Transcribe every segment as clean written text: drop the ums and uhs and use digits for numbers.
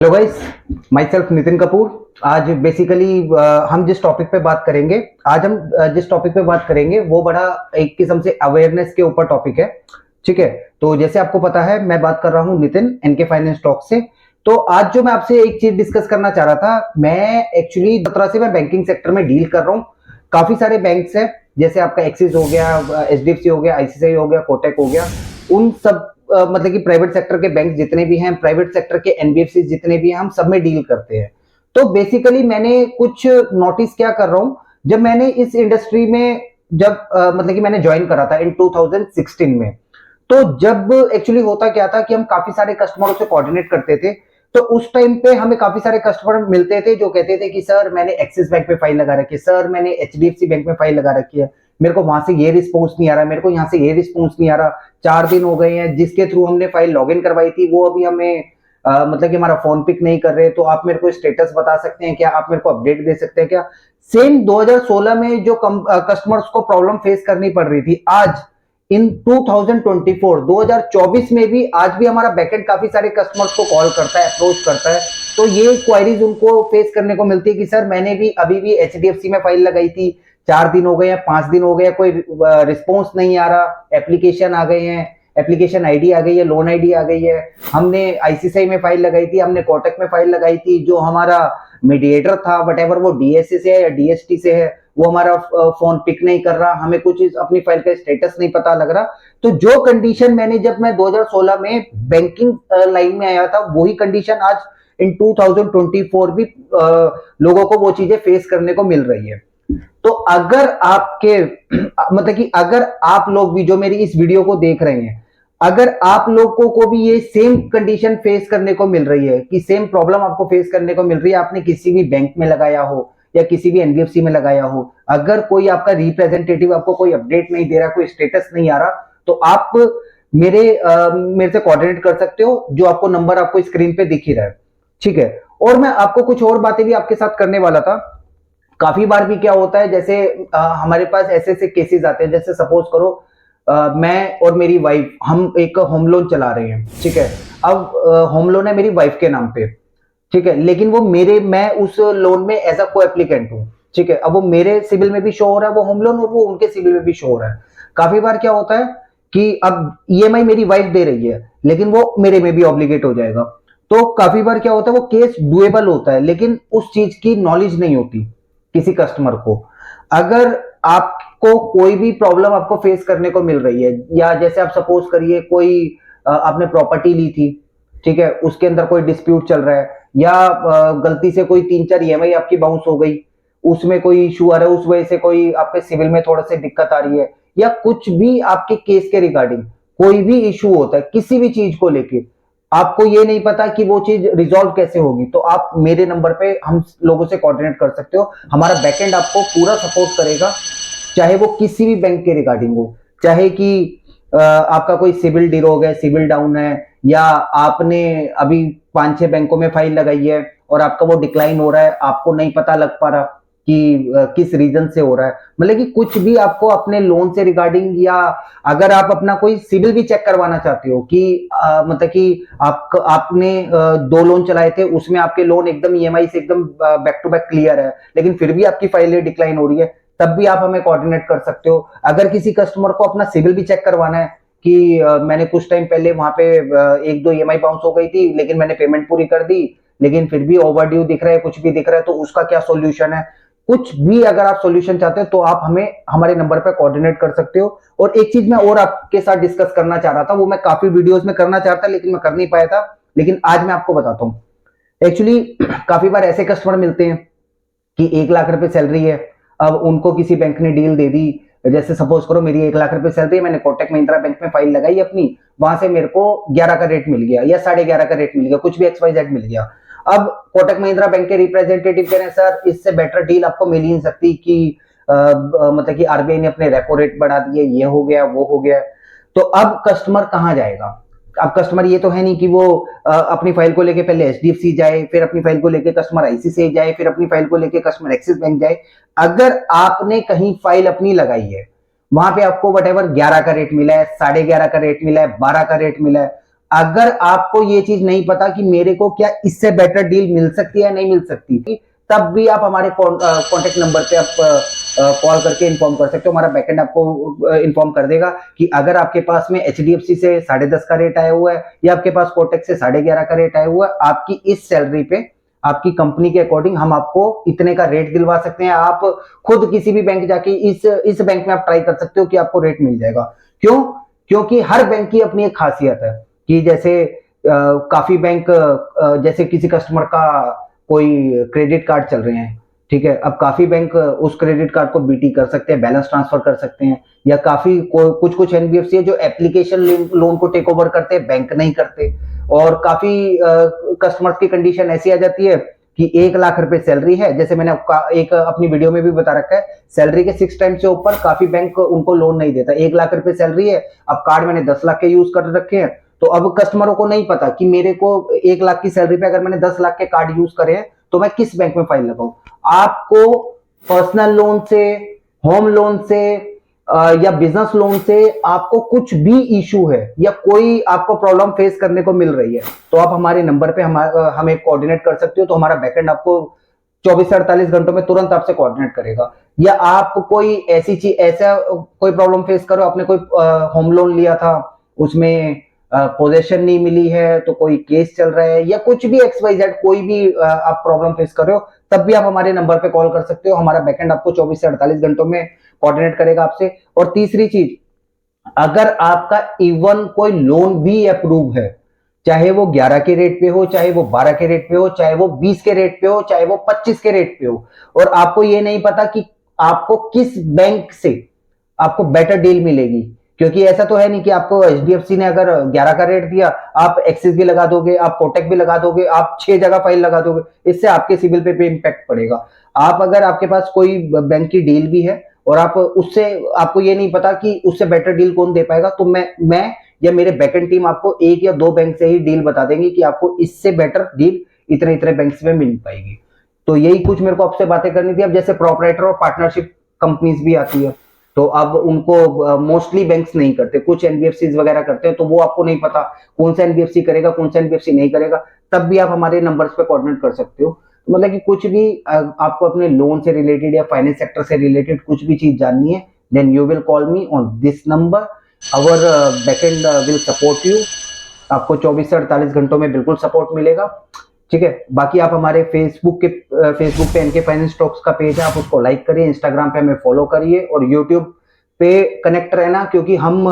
Hello guys, my self Nitin Kapoor. आज basically हम जिस टॉपिक पे बात करेंगे जिस टॉपिक पे बात करेंगे वो बड़ा एक किस्म से अवेयरनेस के ऊपर टॉपिक है। ठीक है, तो जैसे आपको पता है मैं बात कर रहा हूँ नितिन एनके फाइनेंस टॉक से। तो आज जो मैं आपसे एक चीज डिस्कस करना चाह रहा था, मैं एक्चुअली 17 से मैं बैंकिंग सेक्टर में डील कर रहा हूँ। काफी सारे बैंक्स हैं, जैसे आपका एक्सिस हो गया, एचडीएफसी हो गया, आईसीआईसीआई हो गया, कोटक हो गया। उन सब मतलब कि प्राइवेट सेक्टर के बैंक जितने भी हैं, प्राइवेट सेक्टर के एनबीएफसी जितने भी हैं, हम सब में डील करते हैं। तो बेसिकली मैंने कुछ नोटिस क्या कर रहा हूं, जब मैंने इस इंडस्ट्री में जब मतलब कि मैंने ज्वाइन करा था इन 2016 में। तो जब एक्चुअली होता क्या था कि हम काफी सारे कस्टमरों से कोऑर्डिनेट करते थे। तो उस टाइम पे हमें काफी सारे कस्टमर मिलते थे जो कहते थे कि सर मैंने एक्सिस बैंक में फाइल लगा रखी है, सर मैंने एचडीएफसी बैंक में फाइल लगा रखी है, मेरे को वहां से ये रिस्पॉन्स नहीं आ रहा, मेरे को यहाँ से ये रिस्पॉन्स नहीं आ रहा। 4 दिन हो गए हैं जिसके थ्रू हमने फाइल लॉग इन करवाई थी, वो अभी हमें मतलब कि हमारा फोन पिक नहीं कर रहे। तो आप मेरे को स्टेटस बता सकते हैं क्या, आप मेरे को अपडेट दे सकते हैं क्या? सेम 2016 में जो कस्टमर्स को प्रॉब्लम फेस करनी पड़ रही थी, आज इन 2024 2024 में भी आज भी हमारा बैकएंड काफी सारे कस्टमर्स को कॉल करता है, अप्रोच करता है। तो ये क्वायरीज उनको फेस करने को मिलती है कि सर मैंने भी अभी भी एचडीएफसी में फाइल लगाई थी, 4 दिन हो गए या 5 दिन हो गए, कोई रिस्पॉन्स नहीं आ रहा, एप्लीकेशन आ गए हैं, एप्लीकेशन आईडी आ गई है, लोन आईडी आ गई है। हमने आईसीआईसीआई में फाइल लगाई थी, हमने कोटक में फाइल लगाई थी, जो हमारा मीडिएटर था वटेवर वो डीएससी से है या डीएसटी से है, वो हमारा फोन पिक नहीं कर रहा, हमें कुछ अपनी फाइल का स्टेटस नहीं पता लग रहा। तो जो कंडीशन मैंने जब मैं 2016 में बैंकिंग लाइन में आया था, वही कंडीशन आज इन 2024 भी लोगों को वो चीजें फेस करने को मिल रही है। तो अगर आपके मतलब कि अगर आप लोग भी जो मेरी इस वीडियो को देख रहे हैं, अगर आप लोगों को भी ये सेम कंडीशन फेस करने को मिल रही है कि सेम प्रॉब्लम आपको फेस करने को मिल रही है, आपने किसी भी बैंक में लगाया हो या किसी भी एनबीएफसी में लगाया हो, अगर कोई आपका रिप्रेजेंटेटिव आपको कोई अपडेट नहीं दे रहा, कोई स्टेटस नहीं आ रहा, तो आप मेरे से कोऑर्डिनेट कर सकते हो, जो आपको नंबर आपको स्क्रीन पे दिख ही रहा है। ठीक है, और मैं आपको कुछ और बातें भी आपके साथ करने वाला था। काफी बार भी क्या होता है, जैसे हमारे पास ऐसे ऐसे केसेस आते हैं, जैसे सपोज करो मैं और मेरी वाइफ हम एक होम लोन चला रहे हैं। ठीक है, अब होम लोन है मेरी वाइफ के नाम पे। ठीक है, लेकिन वो मैं उस लोन में एज अ को एप्लीकेंट हूँ। ठीक है, अब वो मेरे सिविल में भी शो हो रहा है वो होम लोन, और वो उनके सिविल में भी शो हो रहा है। काफी बार क्या होता है कि अब ईएमआई मेरी वाइफ दे रही है, लेकिन वो मेरे में भी ऑब्लिगेट हो जाएगा। तो काफी बार क्या होता है, वो केस डुएबल होता है, लेकिन उस चीज की नॉलेज नहीं होती किसी कस्टमर को। अगर आपको कोई भी प्रॉब्लम आपको फेस करने को मिल रही है, या जैसे आप सपोज करिए कोई आपने प्रॉपर्टी ली थी, ठीक है, उसके अंदर कोई डिस्प्यूट चल रहा है, या गलती से कोई 3-4 ईएमआई आपकी बाउंस हो गई, उसमें कोई इशू आ रहा है, उस वजह से कोई आपके सिविल में थोड़ा सा दिक्कत आ रही है, या कुछ भी आपके केस के रिगार्डिंग कोई भी इशू होता है किसी भी चीज को लेके, आपको ये नहीं पता कि वो चीज रिजॉल्व कैसे होगी, तो आप मेरे नंबर पे हम लोगों से कोऑर्डिनेट कर सकते हो। हमारा बैकएंड आपको पूरा सपोर्ट करेगा, चाहे वो किसी भी बैंक के रिगार्डिंग हो। चाहे कि आपका कोई सिविल डिरोग है, सिविल डाउन है, या आपने अभी 5-6 बैंकों में फाइल लगाई है और आपका वो डिक्लाइन हो रहा है, आपको नहीं पता लग पा रहा कि किस रीजन से हो रहा है। मतलब कि कुछ भी आपको अपने लोन से रिगार्डिंग, या अगर आप अपना कोई सिविल भी चेक करवाना चाहते हो कि मतलब कि आपने 2 लोन चलाए थे, उसमें आपके लोन एकदम ईएमआई से एकदम बैक टू बैक क्लियर है, लेकिन फिर भी आपकी फाइलें डिक्लाइन हो रही है, तब भी आप हमें कोऑर्डिनेट कर सकते हो। अगर किसी कस्टमर को अपना सिविल भी चेक करवाना है कि मैंने कुछ टाइम पहले वहां पे 1-2 ईएमआई बाउंस हो गई थी, लेकिन मैंने पेमेंट पूरी कर दी, लेकिन फिर भी ओवरड्यू दिख रहा है, कुछ भी दिख रहा है, तो उसका क्या सॉल्यूशन है? कुछ भी अगर आप सॉल्यूशन चाहते हो तो आप हमें हमारे नंबर पर कोऑर्डिनेट कर सकते हो। और एक चीज मैं और आपके साथ डिस्कस करना चाह रहा था, वो मैं काफी वीडियोस में करना चाहता लेकिन मैं कर नहीं पाया था, लेकिन आज मैं आपको बताता हूँ। एक्चुअली काफी बार ऐसे कस्टमर मिलते हैं कि 1 लाख रुपए सैलरी है, अब उनको किसी बैंक ने डील दे दी। जैसे सपोज करो मेरी 1 लाख रुपए सैलरी है, मैंने कोटक महिंद्रा बैंक में फाइल लगाई अपनी, वहां से मेरे को 11 का रेट मिल गया या 11.5 का रेट मिल गया, कुछ भी XYZ मिल गया। अब कोटक महिंद्रा बैंक के रिप्रेजेंटेटिव कह रहे हैं सर इससे बेटर डील आपको मिल ही नहीं सकती कि मतलब कि आरबीआई ने अपने रेपो रेट बढ़ा दिए, ये हो गया वो हो गया। तो अब कस्टमर कहाँ जाएगा? अब कस्टमर ये तो है नहीं कि वो अपनी फाइल को लेके पहले एचडीएफसी जाए, फिर अपनी फाइल को लेके कस्टमर आईसीआईसीआई जाए, फिर अपनी फाइल को लेके कस्टमर एक्सिस बैंक जाए। अगर आपने कहीं फाइल अपनी लगाई है, वहां पे आपको वट एवर 11 का रेट मिला है, 11.5 का रेट मिला है, 12 का रेट मिला है, अगर आपको ये चीज नहीं पता कि मेरे को क्या इससे बेटर डील मिल सकती है या नहीं मिल सकती, तब भी आप हमारे कॉन्टेक्ट नंबर पे आप कॉल करके इन्फॉर्म कर सकते हो। हमारा बैकएंड आपको इन्फॉर्म कर देगा कि अगर आपके पास में एचडीएफसी से 10.5 का रेट आया हुआ है या आपके पास कोटक से 11.5 का रेट आया हुआ है, आपकी इस सैलरी पे आपकी कंपनी के अकॉर्डिंग हम आपको इतने का रेट दिलवा सकते हैं। आप खुद किसी भी बैंक जाके इस बैंक में आप ट्राई कर सकते हो कि आपको रेट मिल जाएगा। क्यों? क्योंकि हर बैंक की अपनी एक खासियत है कि जैसे काफी बैंक जैसे किसी कस्टमर का कोई क्रेडिट कार्ड चल रहे हैं, ठीक है, अब काफी बैंक उस क्रेडिट कार्ड को बीटी कर सकते हैं, बैलेंस ट्रांसफर कर सकते हैं, या काफी कुछ कुछ एनबीएफसी है जो एप्लीकेशन लोन को टेक ओवर करते हैं, बैंक नहीं करते। और काफी कस्टमर्स की कंडीशन ऐसी आ जाती है कि 1 लाख रुपए सैलरी है, जैसे मैंने एक अपनी वीडियो में भी बता रखा है, सैलरी के 6 टाइम से ऊपर काफी बैंक उनको लोन नहीं देता। 1 लाख रुपए सैलरी है, अब कार्ड मैंने 10 लाख के यूज कर रखे हैं, तो अब कस्टमरों को नहीं पता कि मेरे को 1 लाख की सैलरी पे अगर मैंने 10 लाख के कार्ड यूज करे हैं तो मैं किस बैंक में फाइल लगाऊं। आपको पर्सनल लोन से, होम लोन से या बिजनेस लोन से आपको कुछ भी इशू है या कोई आपको प्रॉब्लम फेस करने को मिल रही है, तो आप हमारे नंबर पे हमें कोऑर्डिनेट कर सकते हो। तो हमारा बैकएंड आपको 24 से 48 घंटों में तुरंत आपसे कोऑर्डिनेट करेगा। या आप कोई ऐसी चीज, ऐसा कोई प्रॉब्लम फेस करो, आपने कोई होम लोन लिया था, उसमें पोजेशन नहीं मिली है, तो कोई केस चल रहा है, या कुछ भी XYZ कोई भी आप प्रॉब्लम फेस कर रहे हो, तब भी आप हमारे नंबर पे कॉल कर सकते हो। हमारा बैकएंड आपको 24 से 48 घंटों में कोऑर्डिनेट करेगा आपसे। और तीसरी चीज, अगर आपका इवन कोई लोन भी अप्रूव है, चाहे वो 11 के रेट पे हो, चाहे वो 12 के रेट पे हो, चाहे वो 20 के रेट पे हो, चाहे वो 25 के रेट पे हो, और आपको ये नहीं पता कि आपको किस बैंक से आपको बेटर डील मिलेगी, क्योंकि ऐसा तो है नहीं कि आपको एचडीएफसी ने अगर 11 का रेट दिया, आप एक्सिस भी लगा दोगे, आप कोटक भी लगा दोगे, आप 6 जगह फाइल लगा दोगे, इससे आपके सिबिल पे इम्पैक्ट पड़ेगा। आप अगर आपके पास कोई बैंक की डील भी है और आप उससे, आपको ये नहीं पता कि उससे बेटर डील कौन दे पाएगा, तो मैं या मेरे बैकएंड टीम आपको 1 या 2 बैंक से ही डील बता देंगे कि आपको इससे बेटर डील इतने इतने बैंक में मिल पाएगी। तो यही कुछ मेरे को आपसे बातें करनी थी। अब जैसे प्रोपराइटर और पार्टनरशिप कंपनीज भी आती है, तो अब उनको मोस्टली बैंक्स नहीं करते, कुछ एनबीएफसी वगैरह करते हैं, तो वो आपको नहीं पता कौन सा एनबीएफसी करेगा, कौन सा एनबीएफसी नहीं करेगा, तब भी आप हमारे नंबर्स पे कोऑर्डिनेट कर सकते हो। तो मतलब कि कुछ भी आपको अपने लोन से रिलेटेड या फाइनेंस सेक्टर से रिलेटेड कुछ भी चीज जाननी है, then you will call me on this number. Our backend will support you. आपको 24 से 48 घंटों में बिल्कुल सपोर्ट मिलेगा, ठीक है। बाकी आप हमारे फेसबुक पे एनके फाइनेंस टॉक्स का पेज है, आप उसको लाइक करिए, इंस्टाग्राम पे हमें फॉलो करिए, और यूट्यूब पे कनेक्ट रहना, क्योंकि हम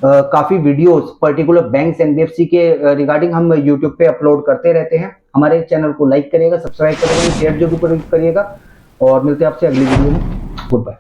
काफी वीडियोस पर्टिकुलर बैंक्स एनबीएफसी के रिगार्डिंग हम यूट्यूब पे अपलोड करते रहते हैं। हमारे चैनल को लाइक करिएगा, सब्सक्राइब करिएगा, शेयर जरूर करिएगा, और मिलते हैं आपसे अगली वीडियो में। Good bye.